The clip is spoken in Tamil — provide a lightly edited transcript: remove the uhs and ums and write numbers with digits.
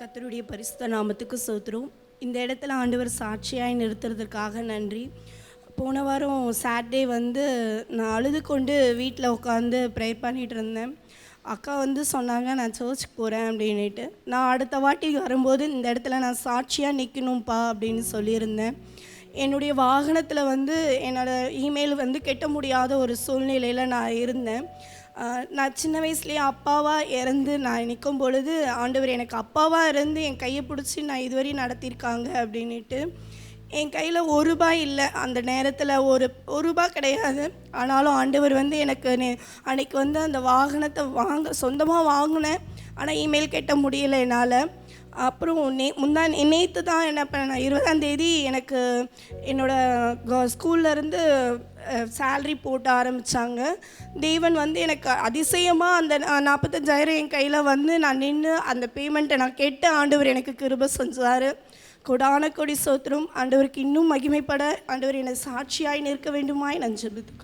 கர்த்தருடைய பரிசுத்த நாமத்துக்கு ஸ்தோத்திரம். இந்த இடத்துல ஆண்டவர் சாட்சியாய் நிறுத்துறதுக்காக நன்றி. போன வாரம் சாட்டர்டே நான் அழுது கொண்டு வீட்டில் உட்காந்து ப்ரேயர் பண்ணிகிட்டு இருந்தேன். அக்கா சொன்னாங்க, நான் சர்ச்சுக்கு போகிறேன் அப்படின்ட்டு. நான் அடுத்த வாட்டி வரும்போது இந்த இடத்துல நான் சாட்சியாக நிற்கணும்ப்பா அப்படின்னு சொல்லியிருந்தேன். என்னுடைய வாகனத்தில் என்னோடய இமெயில் கெட்ட முடியாத ஒரு சூழ்நிலையில் நான் இருந்தேன். நான் சின்ன வயசுலேயே அப்பாவாக இறந்து நான் நிற்கும் பொழுது ஆண்டவர் எனக்கு அப்பாவாக இருந்து என் கையை பிடிச்சி நான் இதுவரையும் நடத்தியிருக்காங்க அப்படின்ட்டு. என் கையில் ₹1 இல்லை, அந்த நேரத்தில் ஒரு கிடையாது. ஆனாலும் ஆண்டவர் எனக்கு அன்றைக்கி அந்த வாகனத்தை சொந்தமாக வாங்கினேன். ஆனால் இமெயில் கட்ட முடியலை என்னால். அப்புறம் நேற்று தான் என்ன பண்ணேன், 20ஆம் தேதி எனக்கு என்னோடய ஸ்கூல்லேருந்து சேல்ரி போட்ட ஆரம்பித்தாங்க. தேவன் எனக்கு அதிசயமாக அந்த 45,000 என் கையில் நான் நின்று அந்த பேமெண்ட்டை நான் கேட்டு ஆண்டவர் எனக்கு கிருபை செஞ்சார். கொடான கொடி ஸ்தோத்திரம். ஆண்டவருக்கு இன்னும் மகிமைப்பட ஆண்டவர் என்னை சாட்சியாய் நிற்க வேண்டுமாய் நான் ஜெபித்துக்கொள்கிறேன்.